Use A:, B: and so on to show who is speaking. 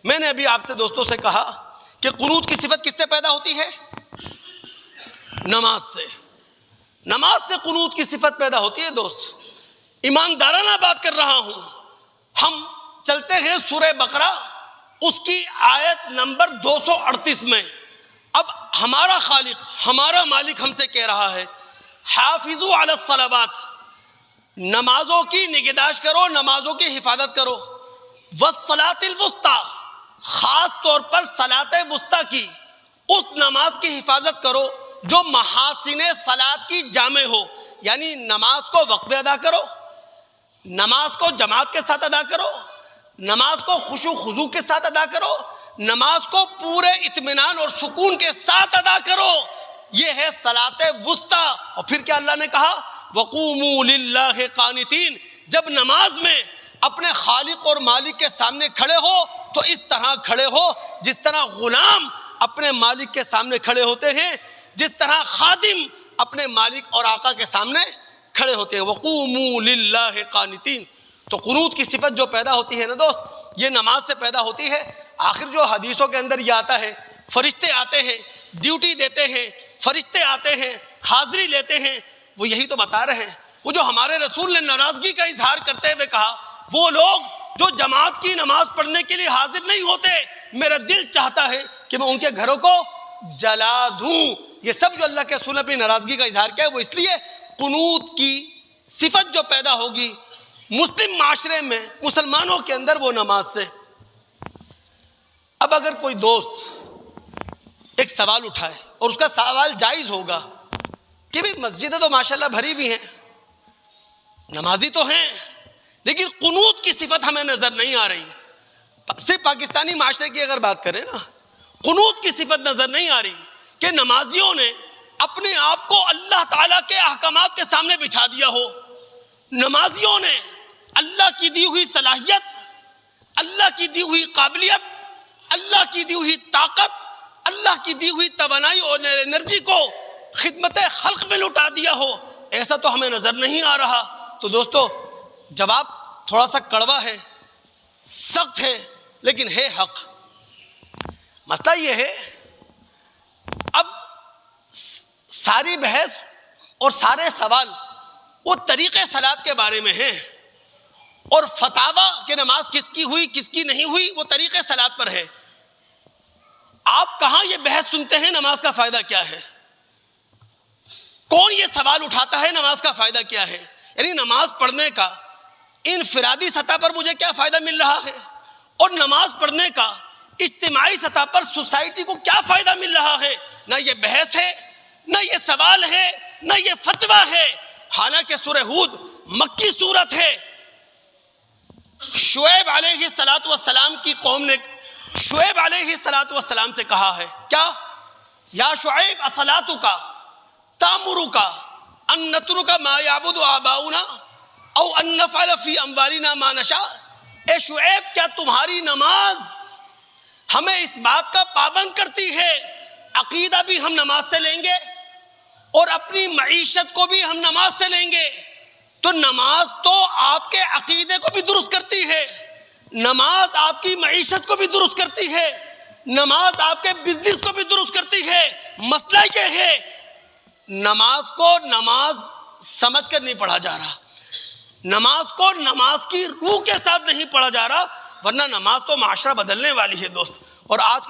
A: میں نے ابھی آپ سے دوستوں سے کہا کہ قنوت کی صفت کس سے پیدا ہوتی ہے؟ نماز سے. نماز سے قنوت کی صفت پیدا ہوتی ہے. دوست ایماندارانہ بات کر رہا ہوں. ہم چلتے ہیں سورہ بقرہ اس کی آیت نمبر 238 میں. اب ہمارا خالق ہمارا مالک ہم سے کہہ رہا ہے حافظوا علی الصلوات، نمازوں کی نگہداشت کرو، نمازوں کی حفاظت کرو. والصلاۃ الوسطیٰ، خاص طور پر صلاۃ وسطیٰ کی اس نماز کی حفاظت کرو جو محاسن صلاۃ کی جامع ہو. یعنی نماز کو وقت پہ ادا کرو، نماز کو جماعت کے ساتھ ادا کرو، نماز کو خشوع خضوع کے ساتھ ادا کرو، نماز کو پورے اطمینان اور سکون کے ساتھ ادا کرو. یہ ہے صلاۃ وسطیٰ. اور پھر کیا اللہ نے کہا وقوموا للہ قانتین. جب نماز میں اپنے خالق اور مالک کے سامنے کھڑے ہو تو اس طرح کھڑے ہو جس طرح غلام اپنے مالک کے سامنے کھڑے ہوتے ہیں، جس طرح خادم اپنے مالک اور آقا کے سامنے کھڑے ہوتے ہیں. وقوموا للہ قانتین. تو قنوت کی صفت جو پیدا ہوتی ہے نا دوست، یہ نماز سے پیدا ہوتی ہے. آخر جو حدیثوں کے اندر یہ آتا ہے فرشتے آتے ہیں، ڈیوٹی دیتے ہیں، فرشتے آتے ہیں، حاضری لیتے ہیں، وہ یہی تو بتا رہے ہیں. وہ جو ہمارے رسول نے ناراضگی کا اظہار کرتے ہوئے کہا وہ لوگ جو جماعت کی نماز پڑھنے کے لیے حاضر نہیں ہوتے، میرا دل چاہتا ہے کہ میں ان کے گھروں کو جلا دوں. یہ سب جو اللہ کے رسول نے اپنی ناراضگی کا اظہار کیا ہے وہ اس لیے قنوت کی صفت جو پیدا ہوگی مسلم معاشرے میں، مسلمانوں کے اندر، وہ نماز سے. اب اگر کوئی دوست ایک سوال اٹھائے اور اس کا سوال جائز ہوگا کہ بھی مسجدیں تو ماشاءاللہ بھری بھی ہیں، نمازی تو ہیں، لیکن قنوت کی صفت ہمیں نظر نہیں آ رہی. صرف پاکستانی معاشرے کی اگر بات کریں نا، قنوت کی صفت نظر نہیں آ رہی کہ نمازیوں نے اپنے آپ کو اللہ تعالیٰ کے احکامات کے سامنے بچھا دیا ہو. نمازیوں نے اللہ کی دی ہوئی صلاحیت، اللہ کی دی ہوئی قابلیت، اللہ کی دی ہوئی طاقت، اللہ کی دی ہوئی توانائی اور انرجی کو خدمت خلق میں لٹا دیا ہو. ایسا تو ہمیں نظر نہیں آ رہا. تو دوستو جواب تھوڑا سا کڑوا ہے، سخت ہے، لیکن ہے حق. مسئلہ یہ ہے اب ساری بحث اور سارے سوال وہ طریقے صلاۃ کے بارے میں ہیں، اور فتاویٰ کہ نماز کس کی ہوئی کس کی نہیں ہوئی وہ طریقے صلاۃ پر ہے. آپ کہاں یہ بحث سنتے ہیں نماز کا فائدہ کیا ہے؟ کون یہ سوال اٹھاتا ہے نماز کا فائدہ کیا ہے؟ یعنی نماز پڑھنے کا انفرادی سطح پر مجھے کیا فائدہ مل رہا ہے، اور نماز پڑھنے کا اجتماعی سطح پر سوسائٹی کو کیا فائدہ مل رہا ہے؟ نہ یہ بحث ہے، نہ یہ سوال ہے، نہ یہ فتویٰ ہے. حالانکہ سورہ ہود مکی سورت ہے. شعیب علیہ السلام کی قوم نے شعیب علیہ السلام سے کہا ہے کیا؟ یا شعیب اصلاتک تأمرک ان نترک ما یعبد آباؤنا او ان نفعل فی اموالنا ما نشاء. اے شعیب کیا تمہاری نماز ہمیں اس بات کا پابند کرتی ہے عقیدہ بھی ہم نماز سے لیں گے اور اپنی معیشت کو بھی ہم نماز سے لیں گے؟ تو نماز تو آپ کے عقیدے کو بھی درست کرتی ہے، نماز آپ کی معیشت کو بھی درست کرتی ہے، نماز آپ کے بزنس کو بھی درست کرتی ہے. مسئلہ یہ ہے نماز کو نماز سمجھ کر نہیں پڑھا جا رہا، نماز کو نماز کی روح کے ساتھ نہیں پڑھا جا رہا، ورنہ نماز تو معاشرہ بدلنے والی ہے دوست. اور آج کے